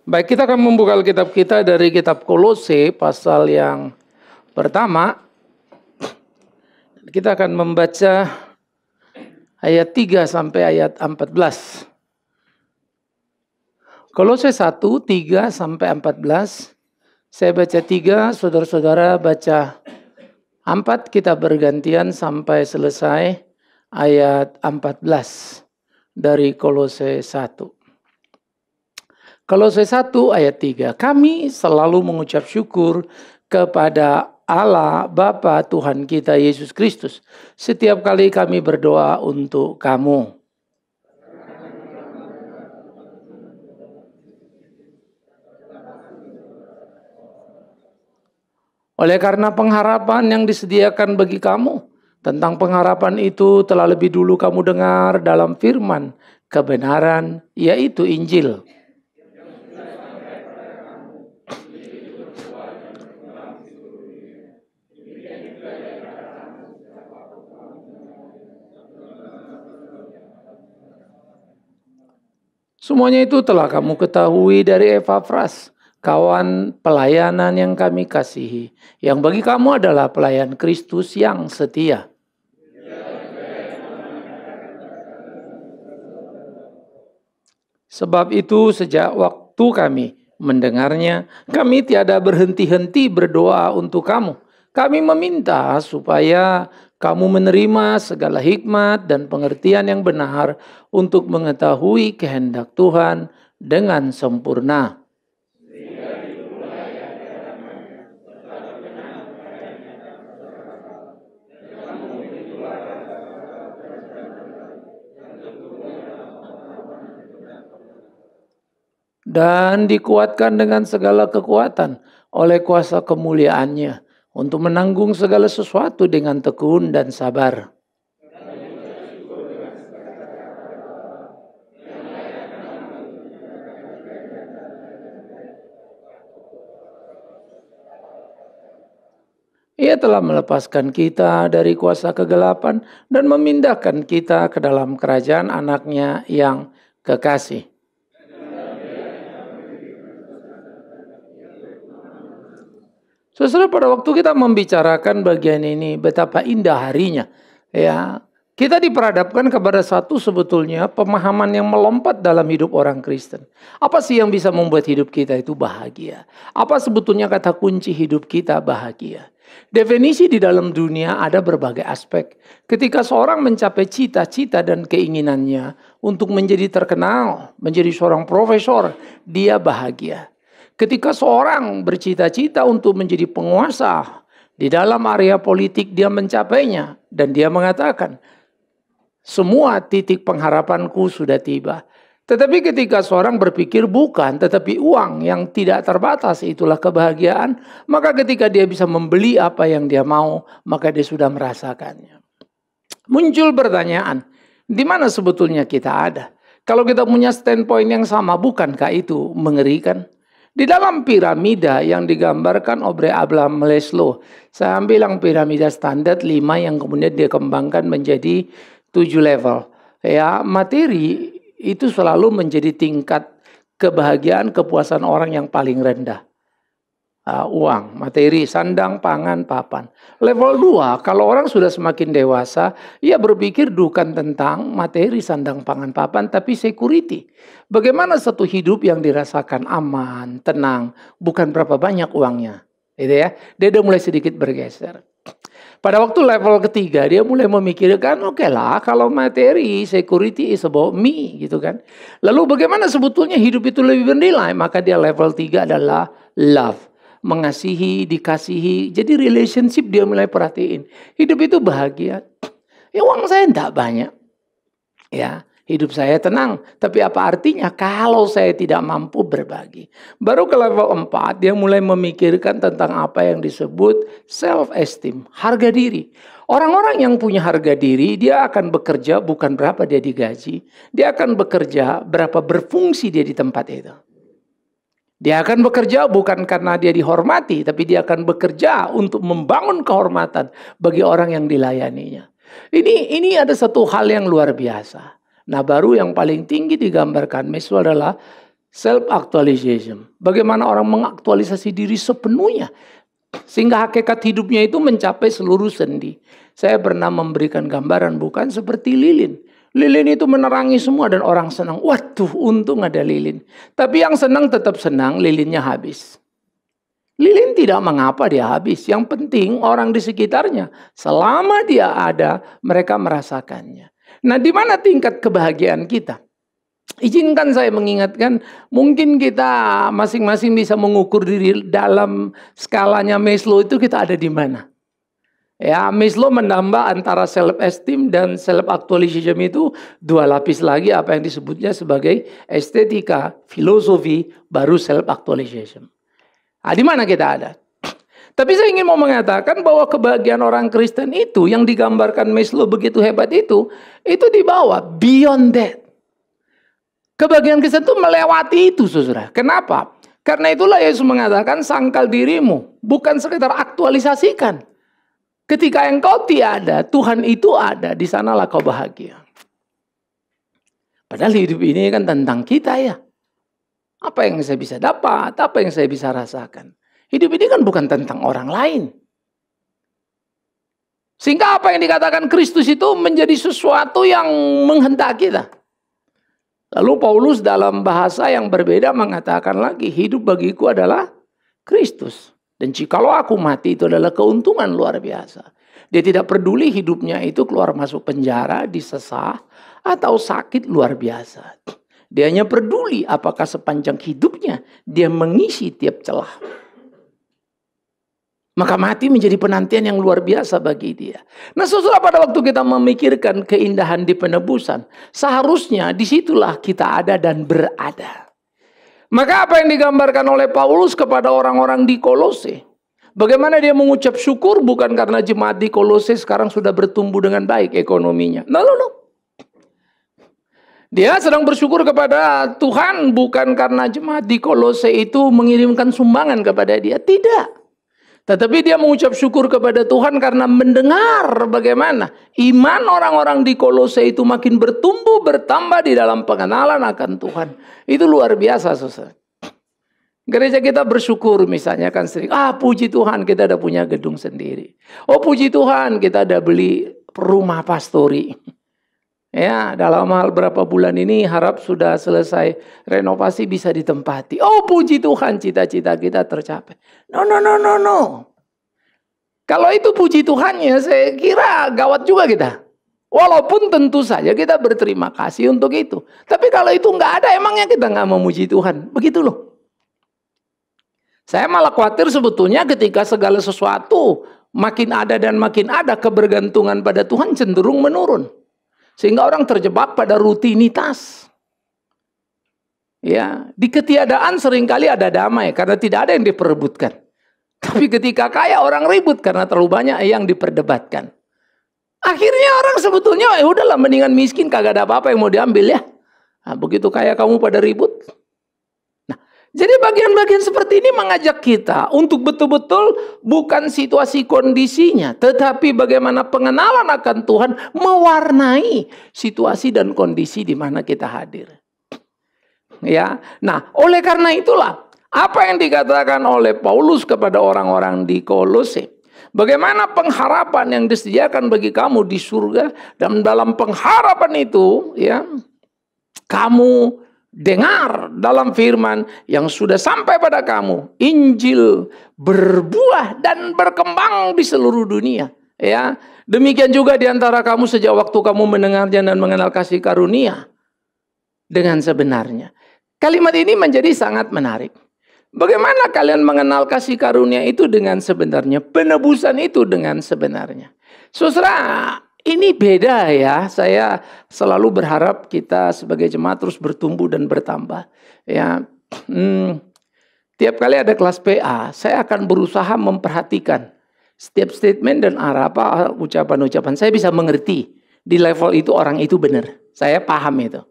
Baik, kita akan membuka Alkitab kita dari kitab Kolose pasal yang pertama. Kita akan membaca ayat 3 sampai ayat 14. Kolose 1, 3 sampai 14. Saya baca 3, saudara-saudara baca 4, kita bergantian sampai selesai ayat 14 dari Kolose 1. Kolose 1 ayat 3. Kami selalu mengucap syukur kepada Allah Bapa Tuhan kita Yesus Kristus setiap kali kami berdoa untuk kamu. Oleh karena pengharapan yang disediakan bagi kamu, tentang pengharapan itu telah lebih dulu kamu dengar dalam firman kebenaran, yaitu Injil. Semuanya itu telah kamu ketahui dari Epafras, kawan pelayanan yang kami kasihi, yang bagi kamu adalah pelayan Kristus yang setia. Sebab itu sejak waktu kami mendengarnya, kami tiada berhenti-henti berdoa untuk kamu. Kami meminta supaya kamu menerima segala hikmat dan pengertian yang benar untuk mengetahui kehendak Tuhan dengan sempurna. Dan dikuatkan dengan segala kekuatan oleh kuasa kemuliaannya untuk menanggung segala sesuatu dengan tekun dan sabar. Ia telah melepaskan kita dari kuasa kegelapan dan memindahkan kita ke dalam kerajaan anaknya yang kekasih. Saudara, pada waktu kita membicarakan bagian ini, betapa indah harinya. Ya, kita diperhadapkan kepada satu sebetulnya pemahaman yang melompat dalam hidup orang Kristen. Apa sih yang bisa membuat hidup kita itu bahagia? Apa sebetulnya kata kunci hidup kita bahagia? Definisi di dalam dunia ada berbagai aspek. Ketika seorang mencapai cita-cita dan keinginannya untuk menjadi terkenal, menjadi seorang profesor, dia bahagia. Ketika seorang bercita-cita untuk menjadi penguasa di dalam area politik, dia mencapainya dan dia mengatakan, semua titik pengharapanku sudah tiba. Tetapi ketika seorang berpikir bukan, tetapi uang yang tidak terbatas itulah kebahagiaan, maka ketika dia bisa membeli apa yang dia mau, maka dia sudah merasakannya. Muncul pertanyaan, di mana sebetulnya kita ada? Kalau kita punya standpoint yang sama, bukankah itu mengerikan? Di dalam piramida yang digambarkan oleh Abraham Maslow, saya ambil yang piramida standar 5 yang kemudian dikembangkan menjadi 7 level. Ya, materi itu selalu menjadi tingkat kebahagiaan, kepuasan orang yang paling rendah. Uang, materi, sandang, pangan, papan. Level 2, kalau orang sudah semakin dewasa, ia berpikir bukan tentang materi, sandang, pangan, papan, tapi security. Bagaimana satu hidup yang dirasakan aman, tenang, bukan berapa banyak uangnya. Gitu ya. Dia udah mulai sedikit bergeser. Pada waktu level ketiga, dia mulai memikirkan, oke lah, kalau materi, security is about me, gitu kan. Lalu bagaimana sebetulnya hidup itu lebih bernilai? Maka dia level 3 adalah love. Mengasihi, dikasihi. Jadi relationship dia mulai perhatiin. Hidup itu bahagia. Ya uang saya tidak banyak. Ya, hidup saya tenang. Tapi apa artinya kalau saya tidak mampu berbagi? Baru ke level 4 dia mulai memikirkan tentang apa yang disebut self-esteem. Harga diri. Orang-orang yang punya harga diri, dia akan bekerja bukan berapa dia digaji. Dia akan bekerja berapa berfungsi dia di tempat itu. Dia akan bekerja bukan karena dia dihormati, tapi dia akan bekerja untuk membangun kehormatan bagi orang yang dilayaninya. Ini ada satu hal yang luar biasa. Nah, baru yang paling tinggi digambarkan Maslow adalah Self-actualization. Bagaimana orang mengaktualisasi diri sepenuhnya. Sehingga hakikat hidupnya itu mencapai seluruh sendi. Saya pernah memberikan gambaran bukan seperti lilin. Lilin itu menerangi semua dan orang senang. Waduh, untung ada lilin. Tapi yang senang tetap senang, lilinnya habis. Lilin tidak mengapa dia habis. Yang penting orang di sekitarnya, selama dia ada, mereka merasakannya. Nah, di mana tingkat kebahagiaan kita? Izinkan saya mengingatkan, mungkin kita masing-masing bisa mengukur diri dalam skalanya Maslow itu kita ada di mana. Ya, Maslow menambah antara self-esteem dan self-actualization itu dua lapis lagi apa yang disebutnya sebagai estetika, filosofi, baru self-actualization. Nah, di mana kita ada? Tapi saya ingin mau mengatakan bahwa kebahagiaan orang Kristen itu yang digambarkan Maslow begitu hebat itu dibawa beyond that. Kebahagiaan Kristen itu melewati itu, saudara. Kenapa? Karena itulah Yesus mengatakan sangkal dirimu, bukan sekedar aktualisasikan. Ketika engkau tiada, Tuhan itu ada, di sanalah kau bahagia. Padahal hidup ini kan tentang kita ya. Apa yang saya bisa dapat, apa yang saya bisa rasakan. Hidup ini kan bukan tentang orang lain. Sehingga apa yang dikatakan Kristus itu menjadi sesuatu yang menghentak kita. Lalu Paulus dalam bahasa yang berbeda mengatakan lagi, hidup bagiku adalah Kristus. Dan jikalau aku mati itu adalah keuntungan luar biasa. Dia tidak peduli hidupnya itu keluar masuk penjara, disesah, atau sakit luar biasa. Dia hanya peduli apakah sepanjang hidupnya dia mengisi tiap celah. Maka mati menjadi penantian yang luar biasa bagi dia. Nah, saudara, pada waktu kita memikirkan keindahan di penebusan, seharusnya disitulah kita ada dan berada. Maka apa yang digambarkan oleh Paulus kepada orang-orang di Kolose? Bagaimana dia mengucap syukur bukan karena jemaat di Kolose sekarang sudah bertumbuh dengan baik ekonominya. No. Dia sedang bersyukur kepada Tuhan bukan karena jemaat di Kolose itu mengirimkan sumbangan kepada dia. Tidak. Tetapi dia mengucap syukur kepada Tuhan karena mendengar bagaimana iman orang-orang di Kolose itu makin bertumbuh, bertambah di dalam pengenalan akan Tuhan. Itu luar biasa, saudara. Gereja kita bersyukur misalnya kan sering, puji Tuhan kita ada punya gedung sendiri. Oh puji Tuhan kita ada beli rumah pastori. Ya, dalam hal berapa bulan ini harap sudah selesai renovasi bisa ditempati. Oh puji Tuhan cita-cita kita tercapai. No. Kalau itu puji Tuhannya saya kira gawat juga kita. Walaupun tentu saja kita berterima kasih untuk itu. Tapi kalau itu nggak ada emangnya kita nggak memuji Tuhan. Begitu loh. Saya malah khawatir sebetulnya ketika segala sesuatu makin ada dan makin ada kebergantungan pada Tuhan cenderung menurun. Sehingga orang terjebak pada rutinitas. Ya, di ketiadaan seringkali ada damai karena tidak ada yang diperebutkan. Tapi ketika kaya orang ribut karena terlalu banyak yang diperdebatkan. Akhirnya orang sebetulnya udahlah mendingan miskin kagak ada apa-apa yang mau diambil ya. Nah, begitu kaya kamu pada ribut. Jadi bagian-bagian seperti ini mengajak kita untuk betul-betul bukan situasi kondisinya, tetapi bagaimana pengenalan akan Tuhan mewarnai situasi dan kondisi di mana kita hadir. Ya, nah oleh karena itulah apa yang dikatakan oleh Paulus kepada orang-orang di Kolose. Bagaimana pengharapan yang disediakan bagi kamu di surga dan dalam pengharapan itu, ya, kamu dengar dalam firman yang sudah sampai pada kamu. Injil berbuah dan berkembang di seluruh dunia. Ya, demikian juga di antara kamu sejak waktu kamu mendengarnya dan mengenal kasih karunia dengan sebenarnya. Kalimat ini menjadi sangat menarik. Bagaimana kalian mengenal kasih karunia itu dengan sebenarnya? Penebusan itu dengan sebenarnya. Saudara, ini beda ya. Saya selalu berharap kita sebagai jemaat terus bertumbuh dan bertambah. Ya, tiap kali ada kelas PA, saya akan berusaha memperhatikan setiap statement dan apa ucapan-ucapan. Saya bisa mengerti di level itu orang itu benar. Saya paham itu.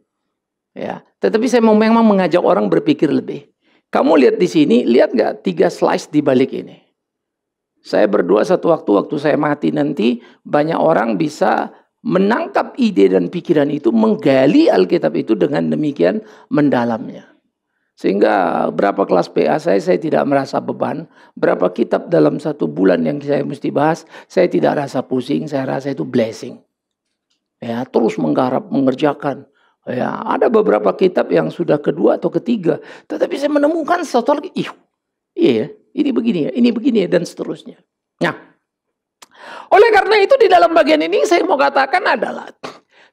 Ya, tetapi saya memang mengajak orang berpikir lebih. Kamu lihat di sini, lihat nggak 3 slice di balik ini? Saya berdoa satu waktu saya mati nanti, banyak orang bisa menangkap ide dan pikiran itu, menggali Alkitab itu dengan demikian mendalamnya. Sehingga berapa kelas PA saya tidak merasa beban. Berapa kitab dalam 1 bulan yang saya mesti bahas, saya tidak rasa pusing, saya rasa itu blessing. Ya, terus menggarap, mengerjakan. Ya, ada beberapa kitab yang sudah kedua atau ketiga, tetapi saya menemukan satu lagi, iya, ini begini ya, dan seterusnya. Nah, oleh karena itu di dalam bagian ini saya mau katakan adalah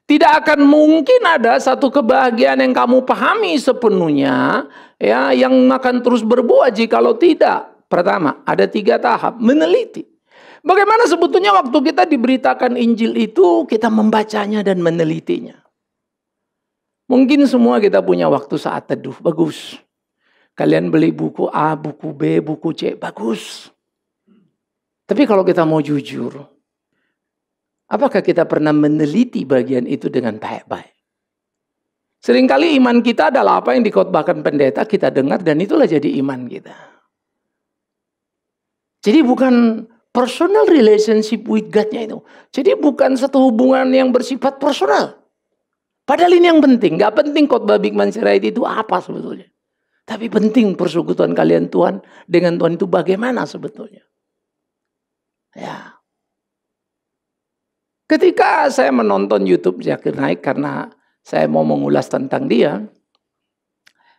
tidak akan mungkin ada satu kebahagiaan yang kamu pahami sepenuhnya, ya, yang akan terus berbuah jikalau tidak. Pertama, ada 3 tahap, meneliti. Bagaimana sebetulnya waktu kita diberitakan Injil itu, kita membacanya dan menelitinya. Mungkin semua kita punya waktu saat teduh, bagus. Kalian beli buku A, buku B, buku C, bagus. Tapi kalau kita mau jujur, apakah kita pernah meneliti bagian itu dengan baik-baik? Seringkali iman kita adalah apa yang dikhotbahkan pendeta, kita dengar dan itulah jadi iman kita. Jadi bukan personal relationship with God-nya itu. Jadi bukan satu hubungan yang bersifat personal. Padahal ini yang penting. Gak penting khotbah Bikman Sirait itu apa sebetulnya. Tapi penting persekutuan kalian Tuhan dengan Tuhan itu bagaimana sebetulnya. Ya. Ketika saya menonton YouTube Zakir Naik karena saya mau mengulas tentang dia,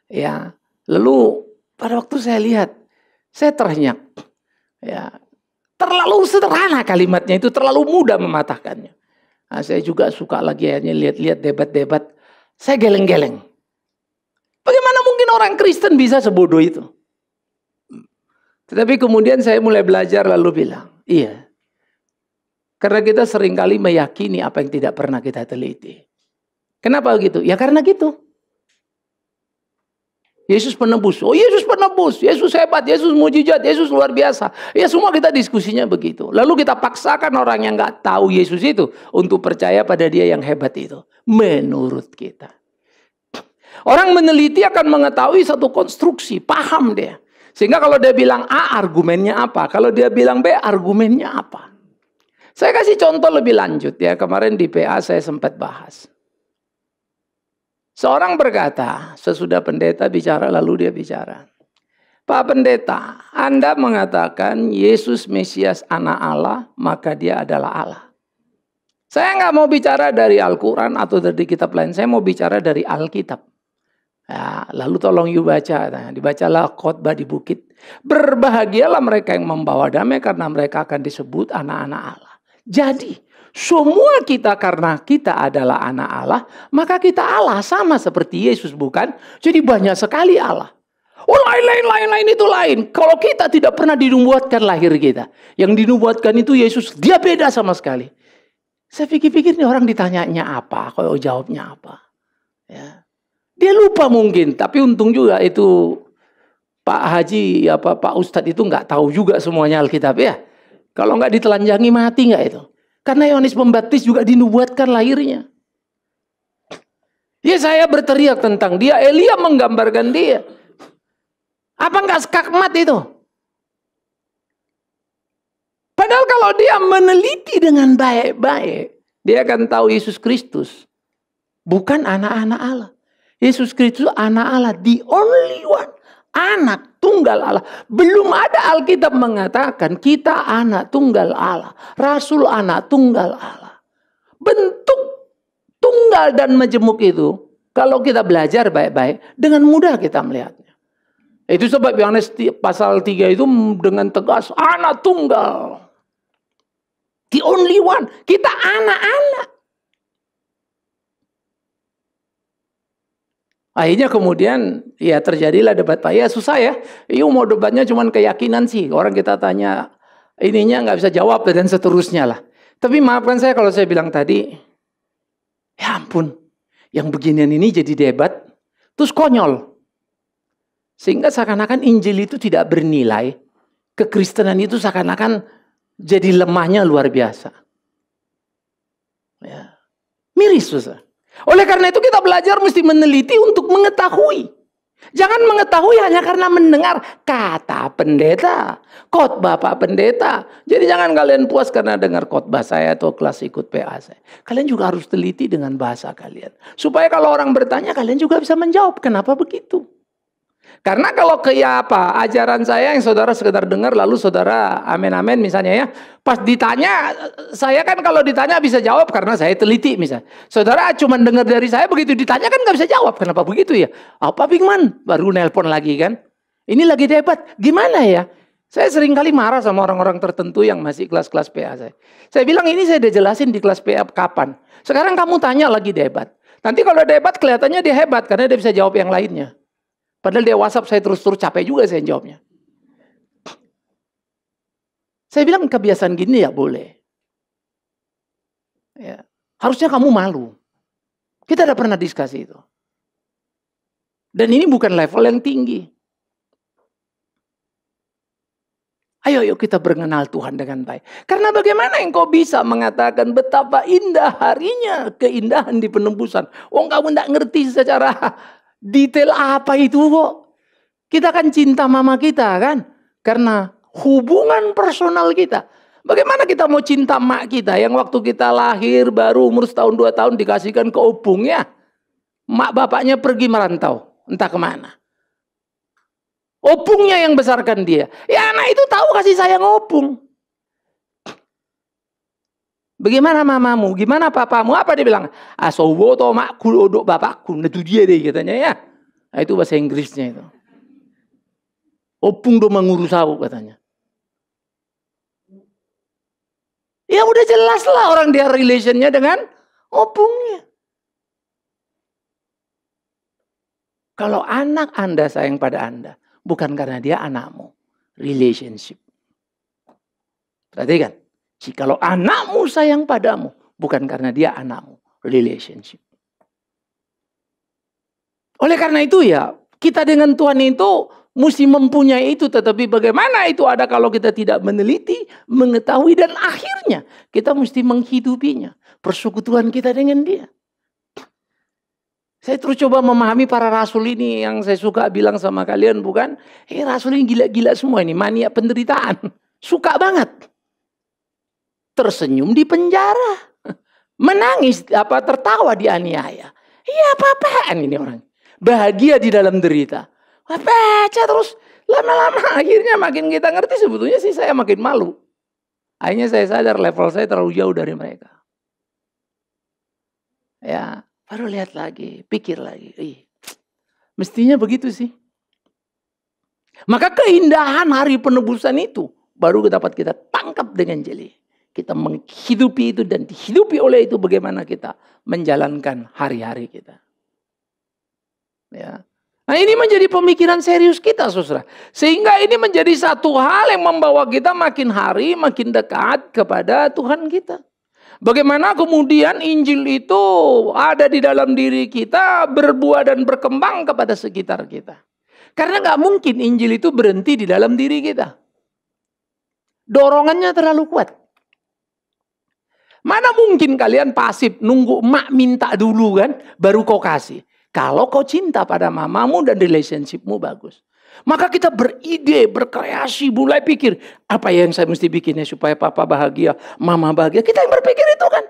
ya, lalu pada waktu saya lihat, saya terenyak, ya, terlalu sederhana kalimatnya itu, terlalu mudah mematahkannya. Nah, saya juga suka lagi hanya lihat-lihat debat-debat, saya geleng-geleng. Bagaimana mungkin orang Kristen bisa sebodoh itu? Tetapi kemudian saya mulai belajar lalu bilang, iya. Karena kita seringkali meyakini apa yang tidak pernah kita teliti. Kenapa gitu? Ya karena gitu. Yesus penebus. Oh Yesus penebus. Yesus hebat. Yesus mujizat. Yesus luar biasa. Ya semua kita diskusinya begitu. Lalu kita paksakan orang yang gak tahu Yesus itu untuk percaya pada dia yang hebat itu. Menurut kita. Orang meneliti akan mengetahui satu konstruksi. Paham dia. Sehingga kalau dia bilang A, argumennya apa? Kalau dia bilang B, argumennya apa? Saya kasih contoh lebih lanjut ya. Kemarin di PA saya sempat bahas. Seorang berkata, sesudah pendeta bicara lalu dia bicara. Pak Pendeta, Anda mengatakan Yesus Mesias anak Allah, maka dia adalah Allah. Saya nggak mau bicara dari Al-Quran atau dari kitab lain. Saya mau bicara dari Alkitab. Ya, lalu tolong you baca. Nah, dibacalah khotbah di bukit. Berbahagialah mereka yang membawa damai karena mereka akan disebut anak-anak Allah. Jadi, semua kita karena kita adalah anak Allah, maka kita Allah sama seperti Yesus, bukan? Jadi banyak sekali Allah. Oh lain itu lain. Kalau kita tidak pernah dinubuatkan lahir kita. Yang dinubuatkan itu Yesus, dia beda sama sekali. Saya pikir-pikir nih orang ditanyanya apa, kalau jawabnya apa. Ya. Dia lupa mungkin, tapi untung juga itu Pak Haji, Pak Ustadz itu nggak tahu juga semuanya Alkitab ya. Kalau nggak ditelanjangi mati nggak itu? Karena Yohanes Pembaptis juga dinubuatkan lahirnya. Ya saya berteriak tentang dia, Elia menggambarkan dia. Apa nggak skakmat itu? Padahal kalau dia meneliti dengan baik-baik, dia akan tahu Yesus Kristus bukan anak-anak Allah. Yesus Kristus anak Allah, the only one. Anak tunggal Allah. Belum ada Alkitab mengatakan kita anak tunggal Allah. Rasul anak tunggal Allah. Bentuk tunggal dan majemuk itu, kalau kita belajar baik-baik, dengan mudah kita melihatnya. Itu sebab Yohanes pasal 3 itu dengan tegas, anak tunggal. The only one. Kita anak-anak. Akhirnya kemudian ya terjadilah debat Pak. Ya susah ya. Mau debatnya cuman keyakinan sih. Orang kita tanya ininya nggak bisa jawab dan seterusnya lah. Tapi maafkan saya kalau saya bilang tadi, ya ampun, yang beginian ini jadi debat, terus konyol. Sehingga seakan-akan Injil itu tidak bernilai. Kekristenan itu seakan-akan jadi lemahnya luar biasa. Ya. Miris susah. Oleh karena itu kita belajar mesti meneliti untuk mengetahui. Jangan mengetahui hanya karena mendengar kata pendeta, khotbah Pak Pendeta. Jadi jangan kalian puas karena dengar khotbah saya atau kelas ikut PA saya. Kalian juga harus teliti dengan bahasa kalian. Supaya kalau orang bertanya kalian juga bisa menjawab kenapa begitu. Karena kalau ajaran saya yang saudara sekedar dengar lalu saudara amin misalnya ya. Pas ditanya, saya kan kalau ditanya bisa jawab karena saya teliti misalnya. Saudara cuma dengar dari saya, begitu ditanya kan nggak bisa jawab. Kenapa begitu ya? Apa Bigman? Baru nelpon lagi kan. Ini lagi debat. Gimana ya? Saya sering kali marah sama orang-orang tertentu yang masih kelas-kelas PA saya. Saya bilang ini saya udah jelasin di kelas PA kapan. Sekarang kamu tanya lagi debat. Nanti kalau debat kelihatannya dia hebat karena dia bisa jawab yang lainnya. Padahal dia WhatsApp saya terus-terus capek juga saya jawabnya. Saya bilang kebiasaan gini ya boleh. Ya. Harusnya kamu malu. Kita tidak pernah diskusi itu. Dan ini bukan level yang tinggi. Ayo kita mengenal Tuhan dengan baik. Karena bagaimana engkau bisa mengatakan betapa indah harinya keindahan di penembusan. Kamu tidak ngerti secara detail apa itu kok. Kita kan cinta mama kita kan. Karena hubungan personal kita. Bagaimana kita mau cinta mak kita yang waktu kita lahir baru umur setahun 2 tahun dikasihkan ke opungnya. Mak bapaknya pergi merantau. Entah kemana. Opungnya yang besarkan dia. Ya anak itu tahu kasih sayang opung. Bagaimana mamamu? Gimana papamu? Apa dia bilang? Asowo to makku odok bapakku. Nah, itu dia deh katanya ya. Nah, itu bahasa Inggrisnya itu. Opung do mengurus aku katanya. Ya udah jelas lah orang dia relationnya dengan opungnya. Kalau anak Anda sayang pada Anda, bukan karena dia anakmu. Relationship. Perhatikan. Jikalau anakmu sayang padamu, bukan karena dia anakmu. Relationship. Oleh karena itu ya, kita dengan Tuhan itu mesti mempunyai itu. Tetapi bagaimana itu ada kalau kita tidak meneliti, mengetahui, dan akhirnya kita mesti menghidupinya. Persekutuan kita dengan dia. Saya terus coba memahami para rasul ini yang saya suka bilang sama kalian, bukan? Rasul ini gila-gila semua ini, mania penderitaan. Suka banget. Tersenyum di penjara. Menangis, tertawa di aniaya. Iya apa-apaan ini orang. Bahagia di dalam derita. Baca terus. Lama-lama akhirnya makin kita ngerti sebetulnya sih saya makin malu. Akhirnya saya sadar level saya terlalu jauh dari mereka. Ya, baru lihat lagi, pikir lagi. Mestinya begitu sih. Maka keindahan hari penebusan itu baru dapat kita tangkap dengan jeli. Kita menghidupi itu dan dihidupi oleh itu bagaimana kita menjalankan hari-hari kita. Ya. Nah ini menjadi pemikiran serius kita saudara. Sehingga ini menjadi satu hal yang membawa kita makin hari makin dekat kepada Tuhan kita. Bagaimana kemudian Injil itu ada di dalam diri kita, berbuah dan berkembang kepada sekitar kita. Karena gak mungkin Injil itu berhenti di dalam diri kita. Dorongannya terlalu kuat. Mana mungkin kalian pasif nunggu emak minta dulu kan, baru kau kasih. Kalau kau cinta pada mamamu dan relationshipmu bagus. Maka kita beride, berkreasi, mulai pikir. Apa yang saya mesti bikinnya supaya papa bahagia, mama bahagia. Kita yang berpikir itu kan.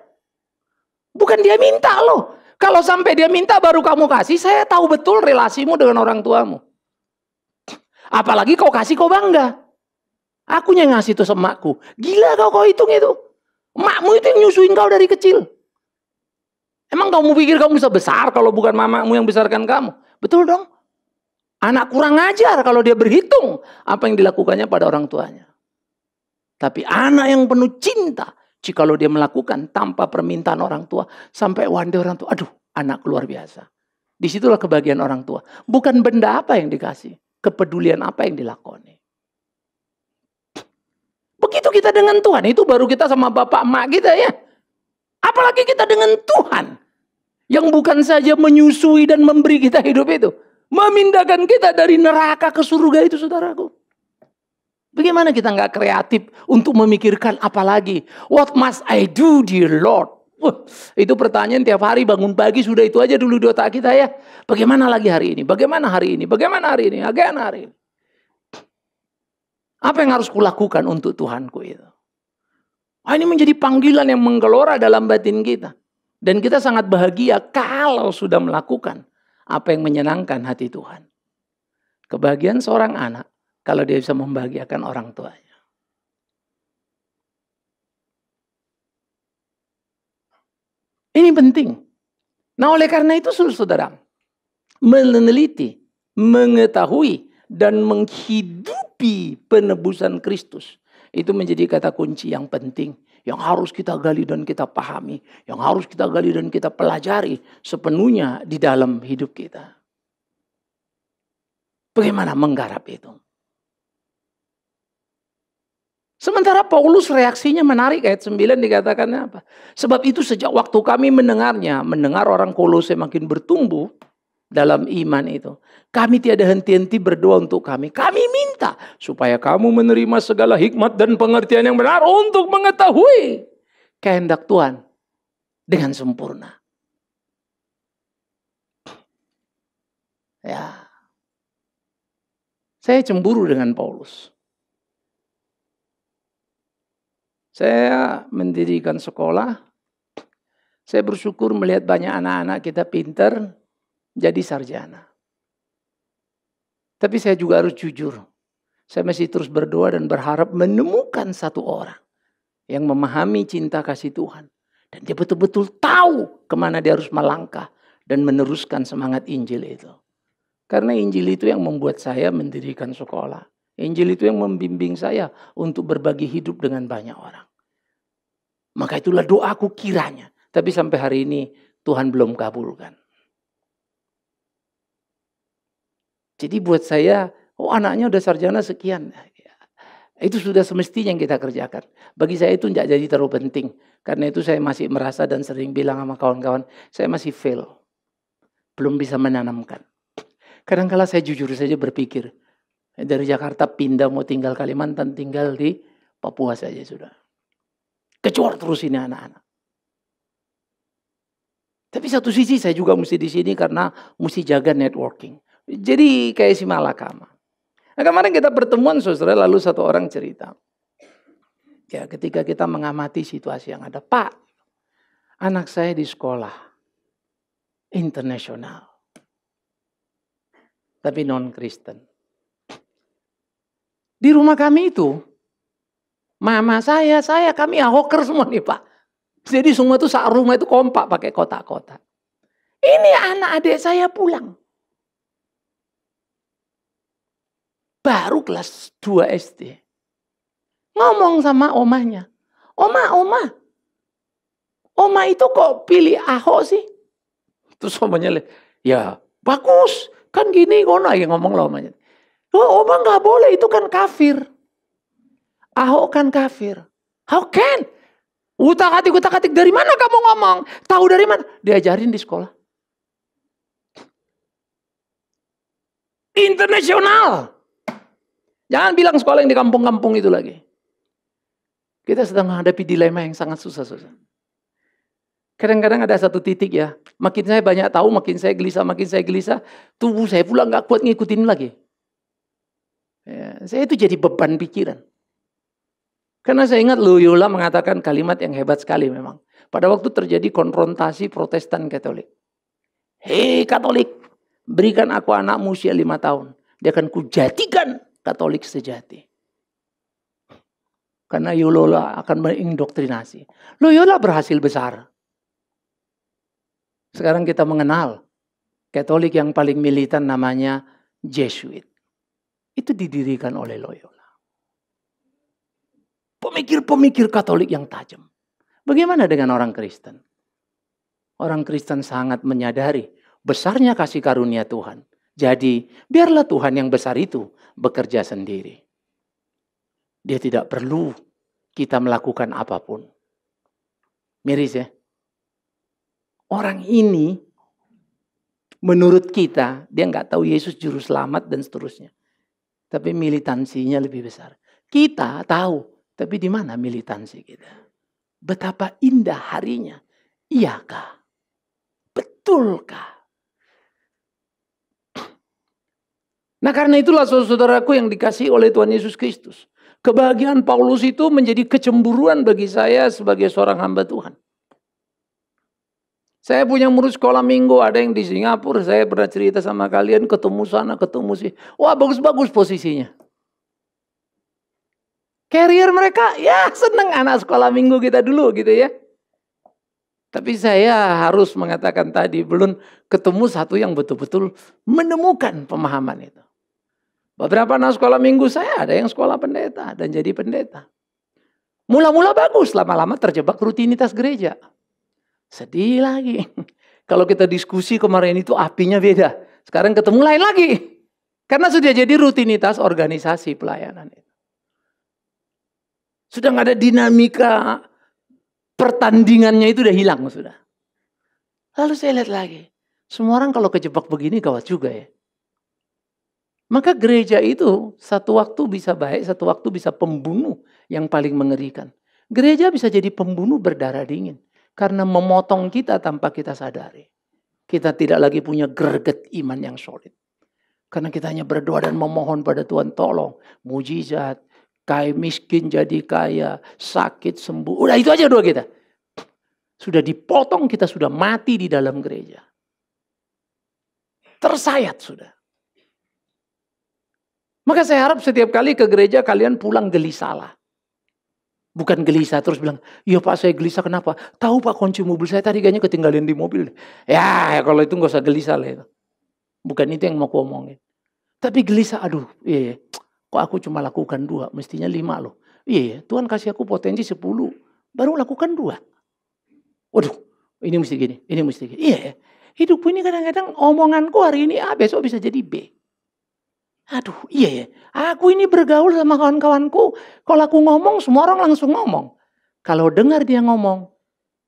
Bukan dia minta loh. Kalau sampai dia minta baru kamu kasih, saya tahu betul relasimu dengan orang tuamu. Apalagi kau kasih kau bangga. Aku yang ngasih itu sama emakku. Gila kau hitung itu. Emakmu itu yang nyusuin kau dari kecil. Emang kamu pikir kamu bisa besar kalau bukan mamamu yang besarkan kamu? Betul dong. Anak kurang ajar kalau dia berhitung apa yang dilakukannya pada orang tuanya. Tapi anak yang penuh cinta, jikalau dia melakukan tanpa permintaan orang tua, sampai one day orang tua, aduh anak luar biasa. Disitulah kebahagiaan orang tua. Bukan benda apa yang dikasih, kepedulian apa yang dilakoni. Begitu kita dengan Tuhan, itu baru kita sama bapak emak kita ya. Apalagi kita dengan Tuhan. Yang bukan saja menyusui dan memberi kita hidup itu. Memindahkan kita dari neraka ke surga itu saudaraku. Bagaimana kita nggak kreatif untuk memikirkan apalagi. What must I do dear Lord? Itu pertanyaan tiap hari bangun pagi sudah itu aja dulu di otak kita ya. Bagaimana lagi hari ini? Bagaimana hari ini? Bagaimana hari ini? Again hari ini. Apa yang harus kulakukan untuk Tuhanku itu? Ini menjadi panggilan yang menggelora dalam batin kita. Dan kita sangat bahagia kalau sudah melakukan apa yang menyenangkan hati Tuhan. Kebahagiaan seorang anak kalau dia bisa membahagiakan orang tuanya. Ini penting. Nah, oleh karena itu saudara, meneliti, mengetahui, dan menghidupi penebusan Kristus. Itu menjadi kata kunci yang penting. Yang harus kita gali dan kita pahami. Yang harus kita gali dan kita pelajari sepenuhnya di dalam hidup kita. Bagaimana menggarap itu? Sementara Paulus reaksinya menarik, ayat 9 dikatakannya apa? Sebab itu sejak waktu kami mendengar orang Kolose makin bertumbuh dalam iman itu. Kami tiada henti-henti berdoa untuk kami. Kami minta supaya kamu menerima segala hikmat dan pengertian yang benar untuk mengetahui kehendak Tuhan dengan sempurna. Ya. Saya cemburu dengan Paulus. Saya mendirikan sekolah. Saya bersyukur melihat banyak anak-anak kita pintar jadi sarjana. Tapi saya juga harus jujur. Saya masih terus berdoa dan berharap menemukan satu orang yang memahami cinta kasih Tuhan. Dan dia betul-betul tahu kemana dia harus melangkah dan meneruskan semangat Injil itu. Karena Injil itu yang membuat saya mendirikan sekolah. Injil itu yang membimbing saya untuk berbagi hidup dengan banyak orang. Maka itulah doaku kiranya. Tapi sampai hari ini Tuhan belum kabulkan. Jadi buat saya, anaknya udah sarjana sekian. Itu sudah semestinya yang kita kerjakan. Bagi saya itu tidak jadi terlalu penting. Karena itu saya masih merasa dan sering bilang sama kawan-kawan, saya masih fail. Belum bisa menanamkan. Kadang-kala saya jujur saja berpikir, dari Jakarta pindah mau tinggal Kalimantan, tinggal di Papua saja sudah. Kecuali terus ini anak-anak. Tapi satu sisi saya juga mesti di sini karena mesti jaga networking. Jadi kayak si malakama. Nah, kemarin kita pertemuan saudara, lalu satu orang cerita. Ya, ketika kita mengamati situasi yang ada, Pak, anak saya di sekolah internasional. Tapi non-Kristen. Di rumah kami itu, mama saya, kami ahoker semua nih Pak. Jadi semua itu saat rumah itu kompak pakai kotak-kotak. Ini anak adik saya pulang. Baru kelas 2 SD. Ngomong sama omanya. Oma itu kok pilih Ahok sih? Terus omanya, ya bagus. Kan gini, ngono yang ngomong lah omanya. Oh, oma gak boleh, itu kan kafir. Ahok kan kafir. How can? Utak-atik dari mana kamu ngomong? Tahu dari mana? Diajarin di sekolah. Internasional. Jangan bilang sekolah yang di kampung-kampung itu lagi. Kita sedang menghadapi dilema yang sangat susah. Kadang-kadang ada satu titik ya. Makin saya banyak tahu, makin saya gelisah. Tubuh saya pula gak kuat ngikutin lagi. Ya, saya itu jadi beban pikiran. Karena saya ingat Loyola mengatakan kalimat yang hebat sekali memang. Pada waktu terjadi konfrontasi Protestan Katolik. Hei Katolik, berikan aku anakmu usia 5 tahun. Dia akan kujadikan Katolik sejati. Karena Loyola akan mengindoktrinasi. Loyola berhasil besar. Sekarang kita mengenal Katolik yang paling militan namanya Jesuit. Itu didirikan oleh Loyola. Pemikir-pemikir Katolik yang tajam. Bagaimana dengan orang Kristen? Orang Kristen sangat menyadari besarnya kasih karunia Tuhan. Jadi biarlah Tuhan yang besar itu bekerja sendiri. Dia tidak perlu kita melakukan apapun. Miris ya. Orang ini menurut kita dia nggak tahu Yesus juru selamat dan seterusnya. Tapi militansinya lebih besar. Kita tahu, tapi di mana militansi kita? Betapa indah harinya. Iyakah? Betulkah? Nah karena itulah saudaraku yang dikasihi oleh Tuhan Yesus Kristus. Kebahagiaan Paulus itu menjadi kecemburuan bagi saya sebagai seorang hamba Tuhan. Saya punya murid sekolah minggu, ada yang di Singapura, saya pernah cerita sama kalian, ketemu sana, ketemu sih. Wah, bagus-bagus posisinya. Carrier mereka, ya seneng anak sekolah minggu kita dulu gitu ya. Tapi saya harus mengatakan tadi, belum ketemu satu yang betul-betul menemukan pemahaman itu. Beberapa anak sekolah minggu saya ada yang sekolah pendeta dan jadi pendeta. Mula-mula bagus, lama-lama terjebak rutinitas gereja. Sedih lagi. Kalau kita diskusi kemarin itu apinya beda. Sekarang ketemu lain lagi. Karena sudah jadi rutinitas organisasi pelayanan itu. Sudah nggak ada dinamika pertandingannya, itu udah hilang sudah. Lalu saya lihat lagi. Semua orang kalau kejebak begini gawat juga ya. Maka gereja itu satu waktu bisa baik, satu waktu bisa pembunuh yang paling mengerikan. Gereja bisa jadi pembunuh berdarah dingin. Karena memotong kita tanpa kita sadari. Kita tidak lagi punya greget iman yang solid. Karena kita hanya berdoa dan memohon pada Tuhan, tolong. Mujizat, kaya miskin jadi kaya, sakit sembuh. Udah itu aja doa kita. Sudah dipotong, kita sudah mati di dalam gereja. Tersayat sudah. Maka saya harap setiap kali ke gereja kalian pulang gelisahlah. Bukan gelisah terus bilang, iya Pak saya gelisah kenapa? Tahu Pak kunci mobil saya tadi kayaknya ketinggalan di mobil. Ya kalau itu gak usah gelisah lah itu. Bukan itu yang mau aku omongin. Tapi gelisah, aduh iya, kok aku cuma lakukan 2, mestinya 5 loh. Iya Tuhan kasih aku potensi 10, baru lakukan 2. Waduh ini mesti gini, ini mesti gini. Iya hidupku ini kadang-kadang omonganku hari ini A, besok bisa jadi B. Aduh iya ya, aku ini bergaul sama kawan-kawanku, kalau aku ngomong semua orang langsung ngomong. Kalau dengar dia ngomong,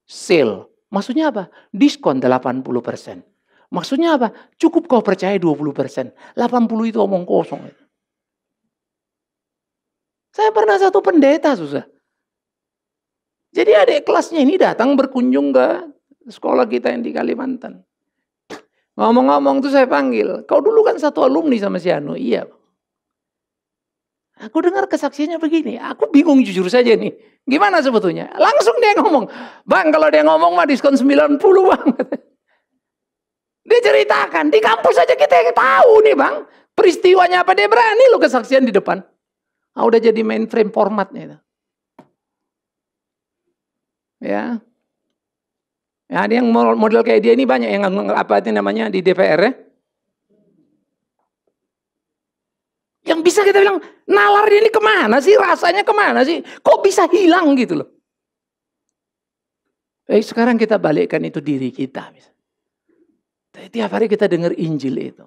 sale, maksudnya apa? Diskon 80%. Maksudnya apa? Cukup kau percaya 20%. 80 itu omong kosong. Saya pernah satu pendeta susah. Jadi adik kelasnya ini datang berkunjung ke sekolah kita yang di Kalimantan. Ngomong-ngomong tuh saya panggil, kau dulu kan satu alumni sama si Anu. Iya. Aku dengar kesaksiannya begini, aku bingung jujur saja nih. Gimana sebetulnya? Langsung dia ngomong, Bang kalau dia ngomong mah diskon 90 Bang. Dia ceritakan, di kampus aja kita yang tahu nih Bang. Peristiwanya apa, dia berani lo kesaksian di depan. Udah jadi mainframe formatnya itu. Ya. Ya, ada yang model kayak dia ini banyak yang apa itu namanya di DPR ya. Yang bisa kita bilang, nalar ini kemana sih? Rasanya kemana sih? Kok bisa hilang gitu loh. Sekarang kita balikkan itu diri kita. Tiap hari kita dengar Injil itu.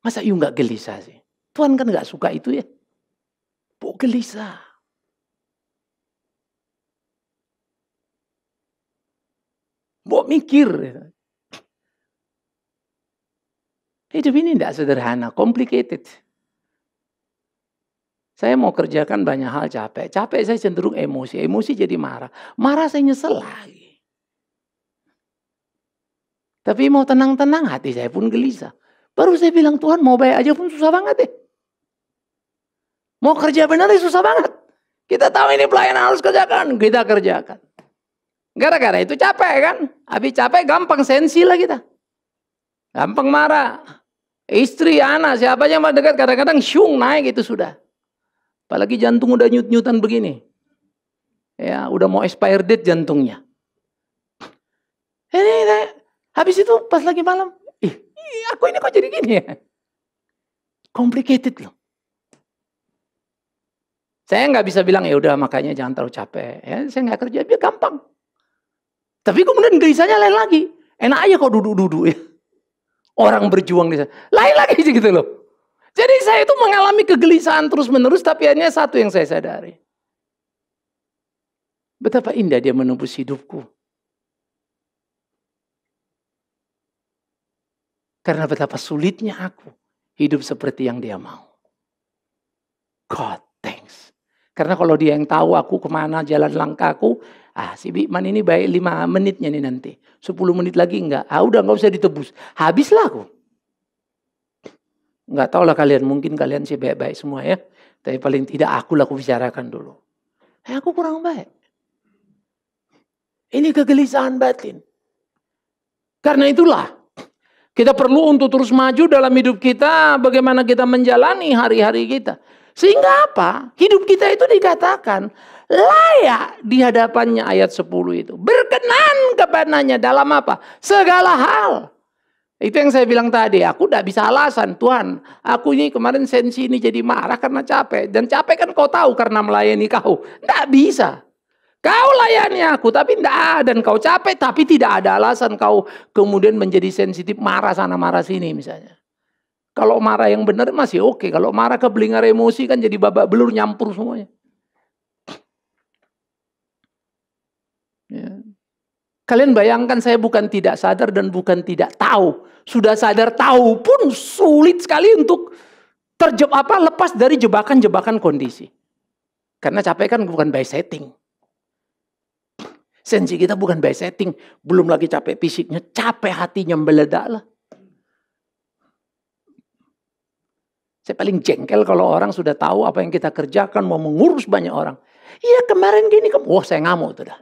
Masa you gak gelisah sih? Tuhan kan gak suka itu ya. Kok gelisah? Mau mikir. Hidup ini tidak sederhana, complicated. Saya mau kerjakan banyak hal capek. Capek saya cenderung emosi. Emosi jadi marah. Marah saya nyesel lagi. Tapi mau tenang-tenang hati saya pun gelisah. Baru saya bilang Tuhan mau baik aja pun susah banget deh. Mau kerja benar ya susah banget. Kita tahu ini pelayanan harus kerjakan. Kita kerjakan. Gara-gara itu capek kan. Habis capek gampang sensi lah kita. Gampang marah. Istri, anak, siapa yang mau dekat kadang-kadang syung naik itu sudah. Apalagi jantung udah nyut-nyutan begini. Ya udah mau expire date jantungnya. Habis itu pas lagi malam. Aku ini kok jadi gini ya. Complicated loh. Saya nggak bisa bilang ya udah makanya jangan terlalu capek. Ya, saya nggak kerja, biar gampang. Tapi kemudian gelisahnya lain lagi. Enak aja kok duduk-duduk ya. Orang berjuang di sana. Lain lagi gitu loh. Jadi saya itu mengalami kegelisahan terus-menerus. Tapi hanya satu yang saya sadari. Betapa indah dia menembus hidupku. Karena betapa sulitnya aku hidup seperti yang dia mau. God thanks. Karena kalau dia yang tahu aku kemana jalan langkahku. Si Bikman ini baik 5 menitnya nih nanti. 10 menit lagi enggak. Udah enggak usah ditebus. Habislah aku. Enggak tahu lah kalian. Mungkin kalian sih baik-baik semua ya. Tapi paling tidak aku bicarakan dulu. Aku kurang baik. Ini kegelisahan batin. Karena itulah kita perlu untuk terus maju dalam hidup kita, bagaimana kita menjalani hari-hari kita. Sehingga apa? Hidup kita itu dikatakan layak di hadapannya, ayat 10 itu. Berkenan kepadanya dalam apa? Segala hal. Itu yang saya bilang tadi, aku tidak bisa alasan, Tuhan, aku ini kemarin sensi ini jadi marah karena capek. Dan capek kan kau tahu karena melayani kau. Tidak bisa. Kau layani aku, tapi tidak. Dan kau capek, tapi tidak ada alasan kau kemudian menjadi sensitif, marah sana, marah sini misalnya. Kalau marah yang benar masih oke. Kalau marah kebelingar emosi kan jadi babak belur, nyampur semuanya. Ya. Kalian bayangkan, saya bukan tidak sadar dan bukan tidak tahu. Sudah sadar tahu pun sulit sekali untuk lepas dari jebakan-jebakan kondisi. Karena capek kan bukan by setting. Sensi kita bukan by setting. Belum lagi capek fisiknya, capek hatinya meledak lah. Saya paling jengkel kalau orang sudah tahu apa yang kita kerjakan, mau mengurus banyak orang. Iya kemarin gini, wah saya ngamuk tuh dah.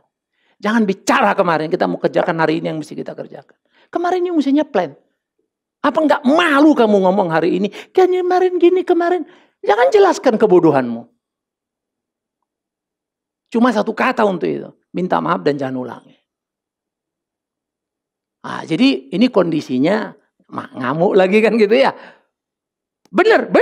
Jangan bicara kemarin, kita mau kerjakan hari ini yang mesti kita kerjakan. Kemarin ini mestinya plan. Apa enggak malu kamu ngomong hari ini? Kemarin gini, kemarin. Jangan jelaskan kebodohanmu. Cuma satu kata untuk itu. Minta maaf dan jangan ulangi. Nah, jadi ini kondisinya ngamuk lagi kan gitu ya. Bener.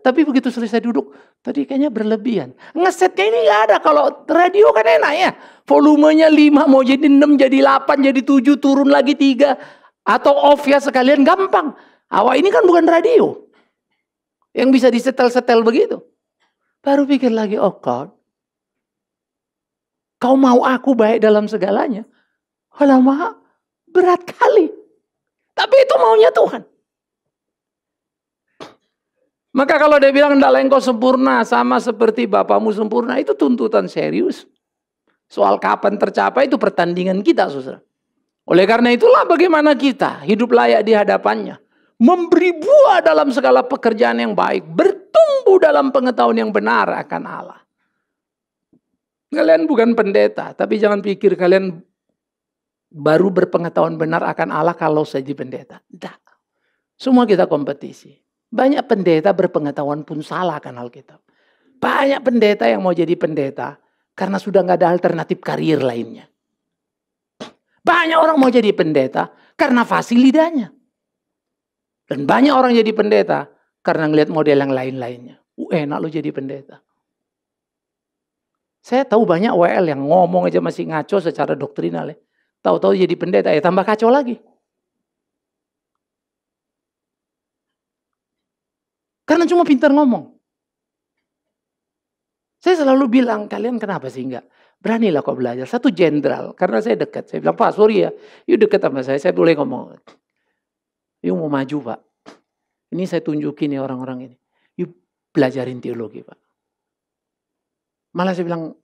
Tapi begitu selesai duduk, tadi kayaknya berlebihan. Ngesetnya ini gak ada. Kalau radio kan enak ya. Volumenya 5, mau jadi 6, jadi 8, jadi 7, turun lagi 3. Atau off ya sekalian, gampang. Awak ini kan bukan radio. Yang bisa disetel-setel begitu. Baru pikir lagi, oh God. Kau mau aku baik dalam segalanya. Lama berat kali. Tapi itu maunya Tuhan. Maka kalau dia bilang hendaklah engkau sempurna sama seperti Bapamu sempurna, itu tuntutan serius. Soal kapan tercapai itu pertandingan kita, saudara. Oleh karena itulah bagaimana kita hidup layak di hadapannya. Memberi buah dalam segala pekerjaan yang baik. Bertumbuh dalam pengetahuan yang benar akan Allah. Kalian bukan pendeta, tapi jangan pikir kalian baru berpengetahuan benar akan Allah kalau jadi pendeta. Tidak. Semua kita kompetisi. Banyak pendeta berpengetahuan pun salah akan Alkitab. Banyak pendeta yang mau jadi pendeta karena sudah nggak ada alternatif karir lainnya. Banyak orang mau jadi pendeta karena fasih lidahnya. Dan banyak orang jadi pendeta karena ngelihat model yang lain-lainnya. Enak lo jadi pendeta. Saya tahu banyak WL yang ngomong aja masih ngaco secara doktrinal. Tahu-tahu jadi pendeta, ya tambah kacau lagi. Karena cuma pintar ngomong. Saya selalu bilang, kalian kenapa sih enggak? Beranilah kau belajar. Satu jenderal, karena saya dekat. Saya bilang, Pak sorry ya, you dekat sama saya boleh ngomong. You mau maju Pak. Ini saya tunjukin ya orang-orang ini. You belajarin teologi Pak. Malah saya bilang,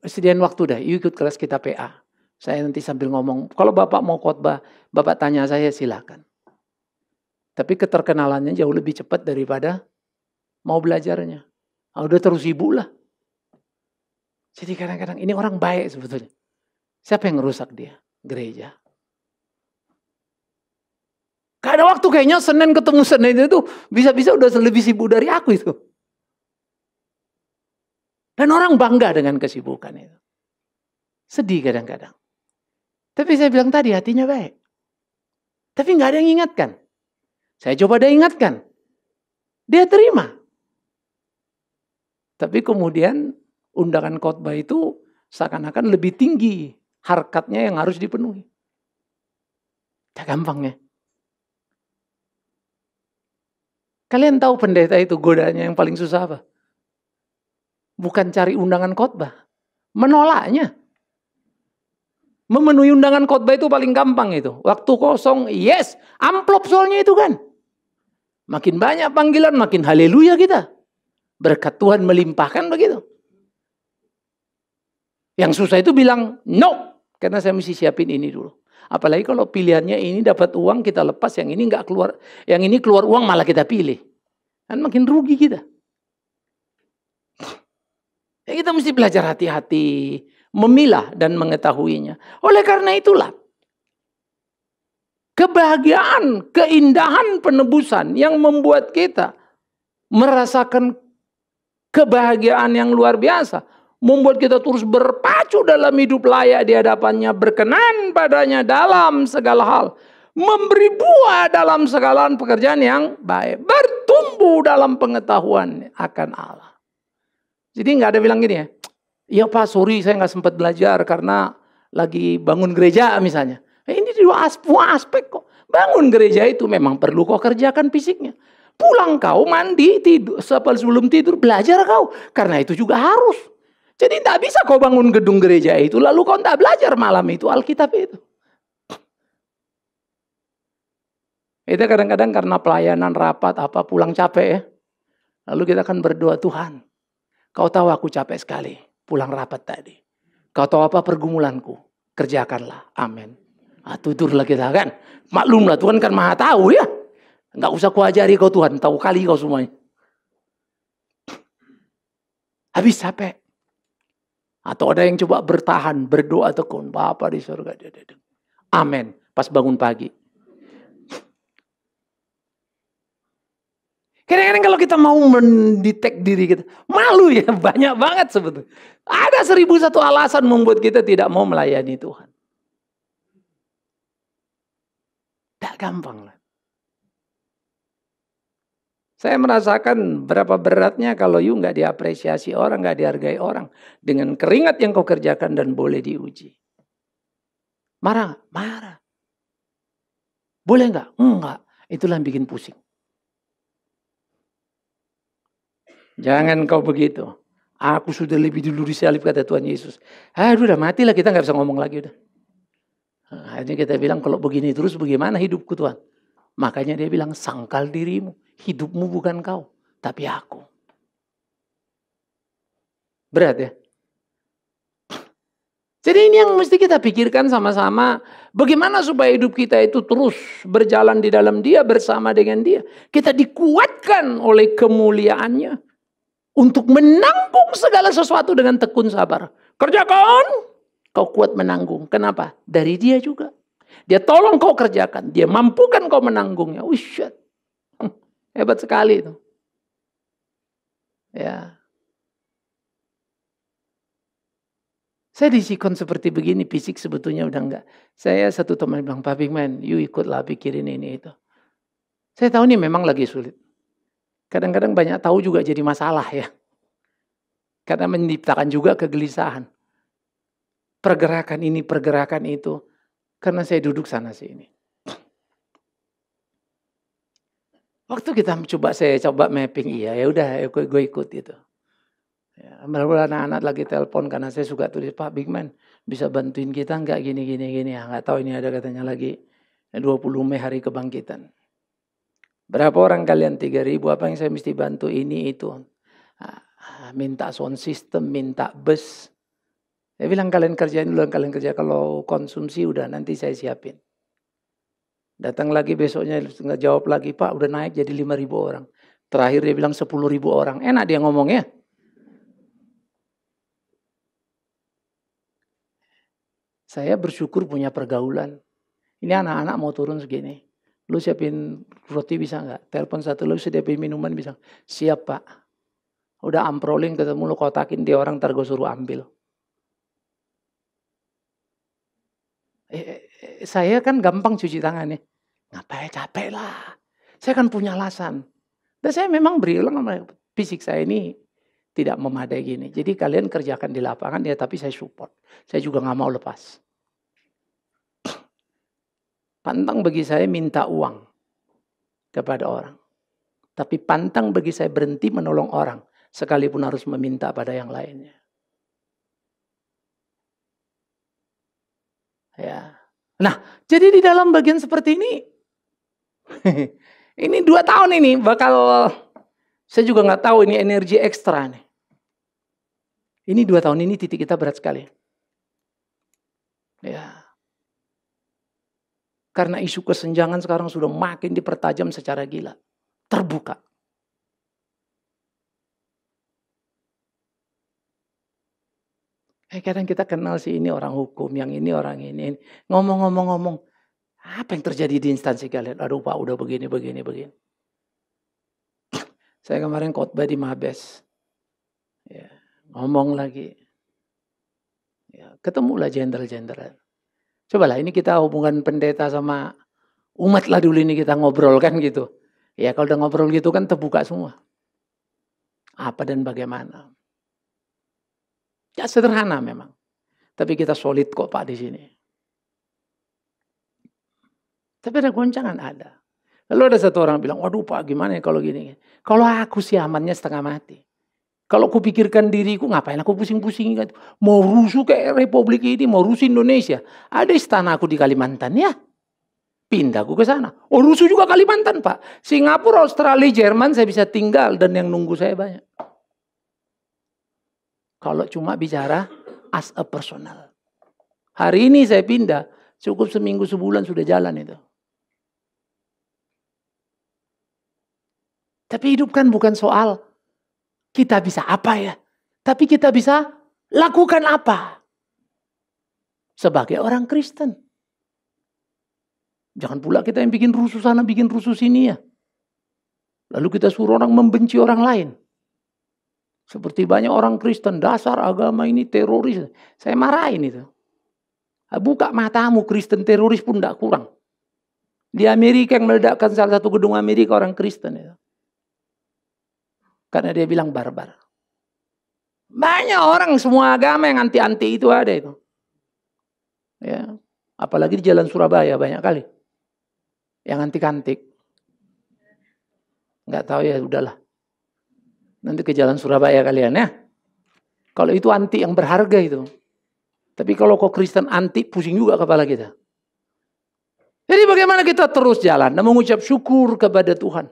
sediain waktu dah, you ikut kelas kita PA. Saya nanti sambil ngomong, kalau Bapak mau khotbah, Bapak tanya saya silakan. Tapi keterkenalannya jauh lebih cepat daripada mau belajarnya. Udah terus sibuk lah. Jadi kadang-kadang ini orang baik sebetulnya. Siapa yang ngerusak dia? Gereja. Gak ada waktu kayaknya Senin ketemu Senin itu bisa-bisa udah lebih sibuk dari aku itu. Dan orang bangga dengan kesibukan itu. Sedih kadang-kadang. Tapi saya bilang tadi hatinya baik. Tapi gak ada yang ingatkan. Saya coba dia ingatkan. Dia terima. Tapi kemudian undangan khotbah itu seakan-akan lebih tinggi harkatnya yang harus dipenuhi. Tak gampangnya. Kalian tahu pendeta itu godaannya yang paling susah apa? Bukan cari undangan khotbah. Menolaknya. Memenuhi undangan khotbah itu paling gampang itu. Waktu kosong, yes. Amplop soalnya itu kan. Makin banyak panggilan, makin haleluya kita. Berkat Tuhan melimpahkan begitu. Yang susah itu bilang no. Karena saya mesti siapin ini dulu. Apalagi kalau pilihannya ini dapat uang kita lepas. Yang ini nggak keluar. Yang ini keluar uang malah kita pilih. Kan makin rugi kita. Ya kita mesti belajar hati-hati. Memilah dan mengetahuinya. Oleh karena itulah. kebahagiaan, keindahan penebusan yang membuat kita merasakan kebahagiaan yang luar biasa. Membuat kita terus berpacu dalam hidup layak di hadapannya, berkenan padanya dalam segala hal. Memberi buah dalam segala pekerjaan yang baik. Bertumbuh dalam pengetahuan akan Allah. Jadi nggak ada bilang gini ya, iya Pak, sorry saya nggak sempat belajar karena lagi bangun gereja misalnya. Ini dua aspek kok. Bangun gereja itu memang perlu kau kerjakan fisiknya. Pulang kau mandi, tidur, sebelum tidur belajar kau. Karena itu juga harus. Jadi tidak bisa kau bangun gedung gereja itu, lalu kau tidak belajar malam itu Alkitab itu. Itu kadang-kadang karena pelayanan rapat apa pulang capek ya. Lalu kita akan berdoa, Tuhan, kau tahu aku capek sekali pulang rapat tadi. Kau tahu apa pergumulanku, kerjakanlah. Amin. Nah, tidurlah kita kan. Maklumlah Tuhan kan maha tahu ya. Enggak usah kuajari kau Tuhan, tahu kali kau semuanya. Habis capek. Atau ada yang coba bertahan, berdoa tekun. Bapa di surga. Amin. Pas bangun pagi. Kadang-kadang kalau kita mau mendetek diri kita. Malu ya. Banyak banget sebetulnya. Ada 1001 alasan membuat kita tidak mau melayani Tuhan. Tidak gampang lah. Saya merasakan berapa beratnya kalau you nggak diapresiasi orang, nggak dihargai orang. Dengan keringat yang kau kerjakan dan boleh diuji. Marah? Marah. Boleh nggak? Enggak. Itulah yang bikin pusing. Jangan kau begitu. Aku sudah lebih dulu disalib kata Tuhan Yesus. Aduh udah matilah, kita nggak bisa ngomong lagi udah. Akhirnya kita bilang kalau begini terus bagaimana hidupku Tuhan? Makanya dia bilang sangkal dirimu. Hidupmu bukan kau, tapi aku. Berat ya? Jadi ini yang mesti kita pikirkan sama-sama. Bagaimana supaya hidup kita itu terus berjalan di dalam Dia, bersama dengan Dia. Kita dikuatkan oleh kemuliaannya. Untuk menanggung segala sesuatu dengan tekun sabar. Kerjakan, kau kuat menanggung. Kenapa? Dari Dia juga. Dia tolong kau kerjakan. Dia mampukan kau menanggungnya. Shit. Hebat sekali itu. Ya. Saya disikon seperti begini, fisik sebetulnya udah enggak. Saya satu teman bilang, Pak Bigman, you ikutlah pikirin ini itu. Saya tahu ini memang lagi sulit. Kadang-kadang banyak tahu juga jadi masalah ya. Karena menciptakan juga kegelisahan. Pergerakan ini, pergerakan itu. Karena saya duduk sana sini. Waktu kita saya coba mapping, iya ya udah gue ikut itu. Ya, beberapa anak-anak lagi telepon karena saya suka tulis, Pak Bigman bisa bantuin kita nggak gini. Ya, nggak tahu ini ada katanya lagi 20 Mei hari kebangkitan. Berapa orang kalian? 3.000, apa yang saya mesti bantu ini itu. Minta sound system, minta bus. Saya bilang kalian kerjain dulu, kalian kerja kalau konsumsi udah nanti saya siapin. Datang lagi besoknya nggak jawab lagi, Pak udah naik jadi 5.000 orang. Terakhir dia bilang 10.000 orang. Enak dia ngomongnya. Saya bersyukur punya pergaulan. Ini anak-anak mau turun segini. Lu siapin roti bisa nggak? Telepon satu, lu siapin minuman bisa? Siap Pak. Udah amproling ketemu lu kotakin dia orang ntar gue suruh ambil. Saya kan gampang cuci tangan nih. Ngapain capek lah. Saya kan punya alasan. Dan saya memang berulang fisik saya ini tidak memadai gini. Jadi kalian kerjakan di lapangan ya, tapi saya support. Saya juga nggak mau lepas. Pantang bagi saya minta uang kepada orang. Tapi pantang bagi saya berhenti menolong orang. Sekalipun harus meminta pada yang lainnya. Ya. Nah, jadi di dalam bagian seperti ini, ini 2 tahun ini bakal, saya juga nggak tahu ini energi ekstra nih. Ini 2 tahun ini titik kita berat sekali. Ya. Karena isu kesenjangan sekarang sudah makin dipertajam secara gila. Terbuka. Kadang kita kenal sih ini orang hukum, yang ini orang ini. Ngomong-ngomong. Apa yang terjadi di instansi kalian? Aduh Pak, udah begini. Saya kemarin khotbah di Mabes. Ya, ngomong lagi. Ya, ketemulah jenderal-jenderal. Cobalah ini kita hubungan pendeta sama umat lah dulu ini kita ngobrol kan gitu. Ya kalau udah ngobrol gitu kan terbuka semua. Apa dan bagaimana. Ya sederhana memang. Tapi kita solid kok Pak di sini. Tapi ada goncangan ada. Lalu ada satu orang bilang, waduh Pak gimana ya kalau gini. Kalau aku sih amannya setengah mati. Kalau aku pikirkan diriku ngapain aku pusing-pusing. Mau rusuh kayak Republik ini, mau rusuh Indonesia. Ada istana aku di Kalimantan ya. Pindah aku ke sana. Oh rusuh juga Kalimantan Pak. Singapura, Australia, Jerman saya bisa tinggal dan yang nunggu saya banyak. Kalau cuma bicara as a personal. Hari ini saya pindah, cukup seminggu sebulan sudah jalan itu. Tapi hidup kan bukan soal kita bisa apa ya. Tapi kita bisa lakukan apa. Sebagai orang Kristen. Jangan pula kita yang bikin rusuh sana, bikin rusuh sini ya. Lalu kita suruh orang membenci orang lain. Seperti banyak orang Kristen, dasar agama ini teroris. Saya marahin itu. Buka matamu, Kristen teroris pun tidak kurang. Di Amerika yang meledakkan salah satu gedung Amerika orang Kristen itu. Karena dia bilang barbar. Banyak orang semua agama yang anti-anti itu ada itu. Ya, apalagi di jalan Surabaya banyak kali. Yang anti-kantik. Nggak tahu ya udahlah. Nanti ke jalan Surabaya kalian ya. Kalau itu anti yang berharga itu. Tapi kalau kok Kristen anti pusing juga kepala kita. Jadi bagaimana kita terus jalan dan mengucap syukur kepada Tuhan.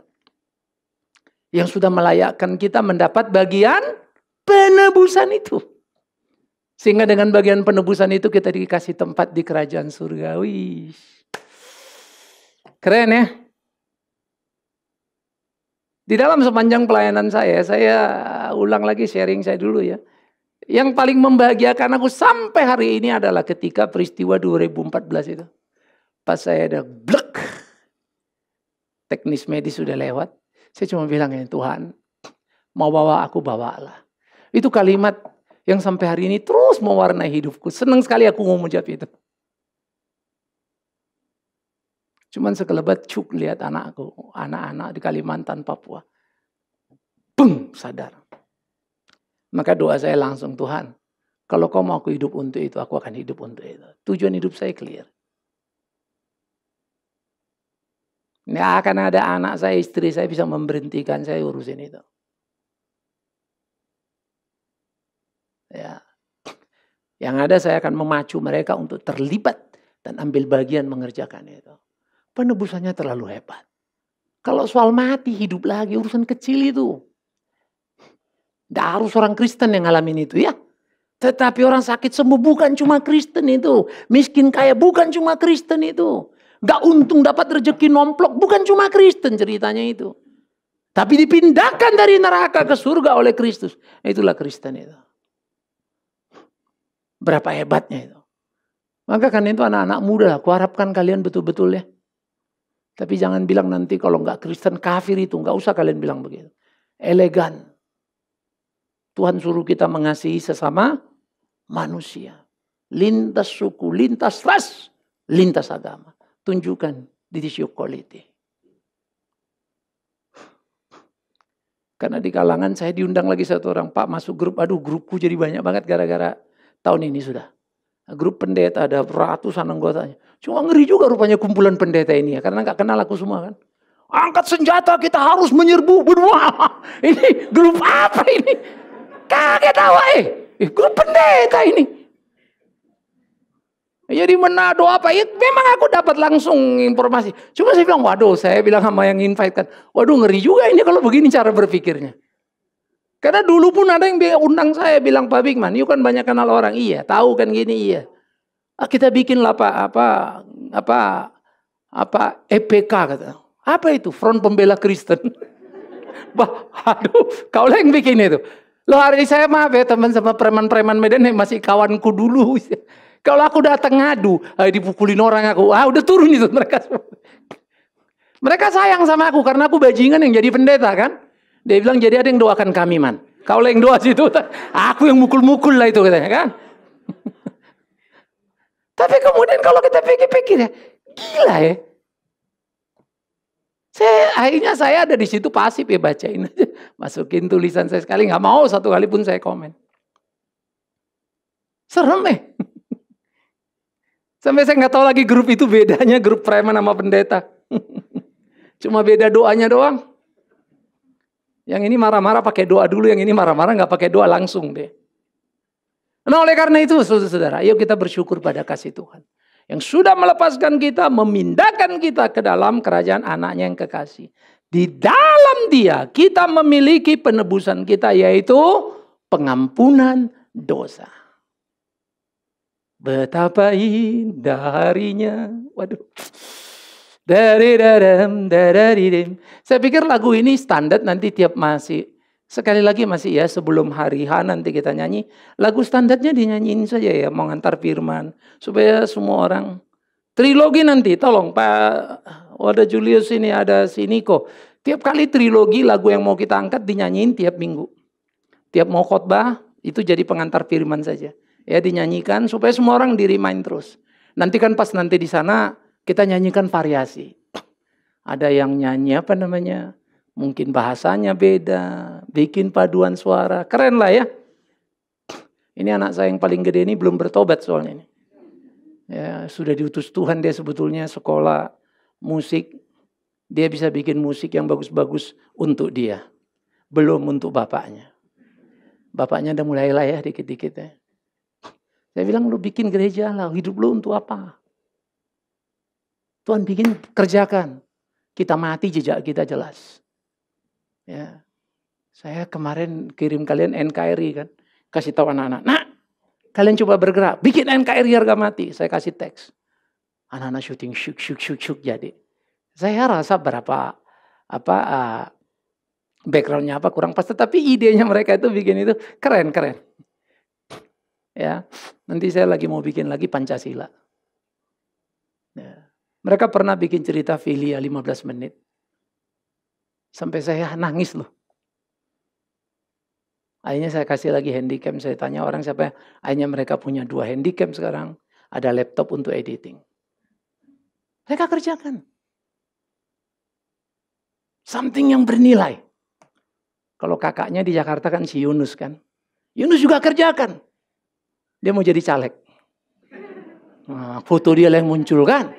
Yang sudah melayakkan kita mendapat bagian penebusan itu. Sehingga dengan bagian penebusan itu kita dikasih tempat di kerajaan surgawi. Keren ya. Di dalam sepanjang pelayanan saya ulang lagi sharing saya dulu ya. Yang paling membahagiakan aku sampai hari ini adalah ketika peristiwa 2014 itu. Pas saya ada blek. Teknis medis sudah lewat. Saya cuma bilang ya Tuhan, mau bawa aku bawalah. Itu kalimat yang sampai hari ini terus mewarnai hidupku. Senang sekali aku ngomong jawab itu. Cuman sekelebat cuk lihat anakku, anak-anak di Kalimantan, Papua. Beng, sadar. Maka doa saya langsung, Tuhan, kalau kau mau aku hidup untuk itu, aku akan hidup untuk itu. Tujuan hidup saya clear. Nggak akan ada anak saya, istri saya bisa memberhentikan saya urusin itu. Ya. Yang ada saya akan memacu mereka untuk terlibat dan ambil bagian mengerjakan itu. Penebusannya terlalu hebat. Kalau soal mati, hidup lagi, urusan kecil itu. Tidak harus orang Kristen yang ngalamin itu ya. Tetapi orang sakit sembuh bukan cuma Kristen itu. Miskin kaya bukan cuma Kristen itu. Gak untung dapat rezeki nomplok bukan cuma Kristen ceritanya itu. Tapi dipindahkan dari neraka ke surga oleh Kristus. Itulah Kristen itu. Berapa hebatnya itu. Maka kan itu anak-anak muda. Aku harapkan kalian betul-betul ya. Tapi jangan bilang nanti kalau gak Kristen kafir itu. Gak usah kalian bilang begitu. Elegan. Tuhan suruh kita mengasihi sesama manusia. Lintas suku, lintas ras, lintas agama. Tunjukkan di your quality. Karena di kalangan saya diundang lagi satu orang. Pak masuk grup. Aduh grupku jadi banyak banget gara-gara tahun ini sudah. Grup pendeta ada ratusan anggotanya. Cuma ngeri juga rupanya kumpulan pendeta ini ya. Karena gak kenal aku semua kan. Angkat senjata kita harus menyerbu berdua. Ini grup apa ini? Kaget tawa grup pendeta ini. Jadi Manado apa ya? Memang aku dapat langsung informasi. Cuma saya bilang, waduh, saya bilang sama yang invite kan, waduh ngeri juga ini kalau begini cara berpikirnya. Karena dulu pun ada yang undang saya bilang, Pak Bigman, you kan banyak kenal orang, iya, tahu kan gini, iya. Kita bikin lah EPK kata. Apa itu? Front Pembela Kristen. Bah, aduh, kau lah yang bikin itu. Loh hari ini saya maaf ya teman sama preman-preman Medan yang masih kawanku dulu. Kalau aku datang ngadu, dipukulin orang aku, udah turun itu mereka semua. Mereka sayang sama aku karena aku bajingan yang jadi pendeta kan. Dia bilang jadi ada yang doakan kami man. Kau yang doa situ, aku yang mukul-mukul lah itu katanya kan. Tapi kemudian kalau kita pikir-pikir ya, gila ya. Akhirnya saya ada di situ pasif ya bacain aja. Masukin tulisan saya sekali, nggak mau satu kali pun saya komen. Serem ya. Sampai saya nggak tahu lagi grup itu bedanya grup preman sama pendeta. Cuma beda doanya doang. Yang ini marah-marah pakai doa dulu, yang ini marah-marah nggak pakai doa langsung deh. Nah oleh karena itu saudara-saudara, ayo kita bersyukur pada kasih Tuhan. Yang sudah melepaskan kita, memindahkan kita ke dalam kerajaan anaknya yang kekasih. Di dalam dia kita memiliki penebusan kita yaitu pengampunan dosa. Betapa indah harinya. Waduh. Saya pikir lagu ini standar nanti tiap masih. Sekali lagi masih ya sebelum hari H nanti kita nyanyi. Lagu standarnya dinyanyiin saja ya. Mau ngantar firman. Supaya semua orang. Trilogi nanti tolong Pak. Ada Julius ini ada si Niko. Tiap kali trilogi lagu yang mau kita angkat dinyanyiin tiap minggu. Tiap mau khotbah itu jadi pengantar firman saja. Ya dinyanyikan supaya semua orang di-remind terus. Nanti kan pas nanti di sana kita nyanyikan variasi. Ada yang nyanyi apa namanya? Mungkin bahasanya beda, bikin paduan suara. Keren lah ya. Ini anak saya yang paling gede ini belum bertobat soalnya ini. Ya, sudah diutus Tuhan dia sebetulnya sekolah musik. Dia bisa bikin musik yang bagus-bagus untuk dia. Belum untuk bapaknya. Bapaknya udah mulai lah ya dikit-dikit ya. Saya bilang lu bikin gereja lah, hidup lu untuk apa? Tuhan bikin kerjakan. Kita mati jejak kita jelas. Ya. Saya kemarin kirim kalian NKRI kan. Kasih tahu anak-anak. Nah, kalian coba bergerak. Bikin NKRI harga mati. Saya kasih teks. Anak-anak syuting syuk jadi. Saya rasa berapa backgroundnya apa kurang pas. Tapi idenya mereka itu bikin itu keren. Ya, nanti saya lagi mau bikin lagi Pancasila. Ya. Mereka pernah bikin cerita Filia 15 menit. Sampai saya nangis loh. Akhirnya saya kasih lagi handycam. Saya tanya orang siapa. Akhirnya mereka punya 2 handycam sekarang. Ada laptop untuk editing. Mereka kerjakan. Something yang bernilai. Kalau kakaknya di Jakarta kan si Yunus kan. Yunus juga kerjakan. Dia mau jadi caleg. Nah, foto dia yang muncul kan.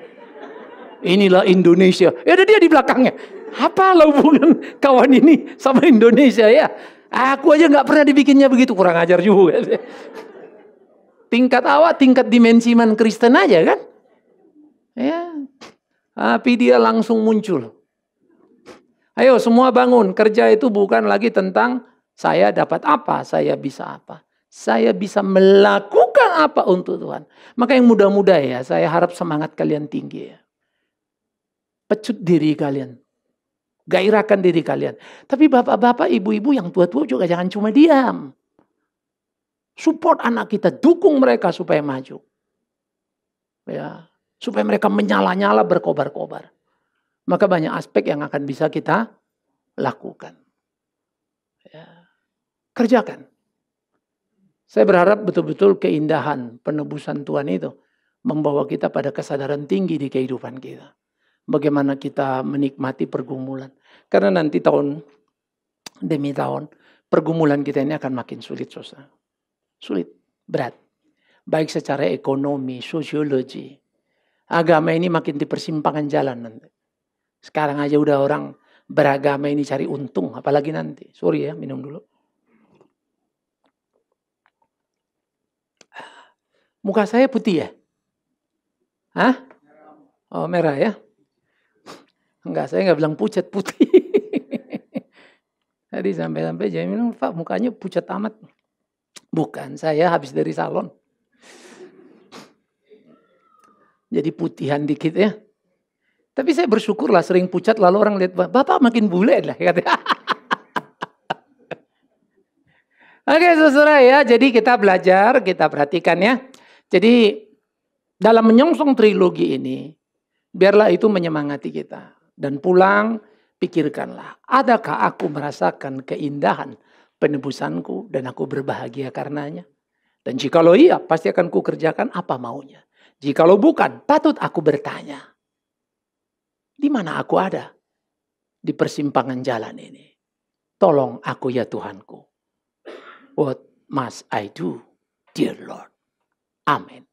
Inilah Indonesia. Ya ada dia di belakangnya. Apa hubungan kawan ini sama Indonesia ya? Aku aja nggak pernah dibikinnya begitu. Kurang ajar juga. Tingkat awak, tingkat dimensi man Kristen aja kan. Ya. Tapi dia langsung muncul. Ayo semua bangun. Kerja itu bukan lagi tentang saya dapat apa, saya bisa apa. Saya bisa melakukan apa untuk Tuhan. Maka yang muda-muda ya, saya harap semangat kalian tinggi ya. Pecut diri kalian. Gairahkan diri kalian. Tapi bapak-bapak, ibu-ibu yang tua-tua juga jangan cuma diam. Support anak kita, dukung mereka supaya maju. Ya, supaya mereka menyala-nyala, berkobar-kobar. Maka banyak aspek yang akan bisa kita lakukan. Ya. Kerjakan. Saya berharap betul-betul keindahan penebusan Tuhan itu membawa kita pada kesadaran tinggi di kehidupan kita. Bagaimana kita menikmati pergumulan. Karena nanti tahun demi tahun pergumulan kita ini akan makin sulit, saudara. Sulit, berat. Baik secara ekonomi, sosiologi. Agama ini makin di persimpangan jalan nanti. Sekarang aja udah orang beragama ini cari untung, apalagi nanti. Sorry ya, minum dulu. Muka saya putih ya? Hah? Oh merah ya? Enggak, saya nggak bilang pucat, putih. Tadi sampai-sampai dia bilang, Pak mukanya pucat amat. Bukan, saya habis dari salon. Jadi putihan dikit ya. Tapi saya bersyukurlah sering pucat lalu orang lihat, Bapak makin bule lah. Oke saudara ya, jadi kita belajar, kita perhatikan ya. Jadi Dalam menyongsong trilogi ini, biarlah itu menyemangati kita. Dan pulang, pikirkanlah, adakah aku merasakan keindahan penebusanku dan aku berbahagia karenanya? Dan jikalau iya, pasti akan kukerjakan apa maunya. Jikalau bukan, patut aku bertanya, di mana aku ada? Di persimpangan jalan ini. Tolong aku ya Tuhanku. What must I do, dear Lord? Amin.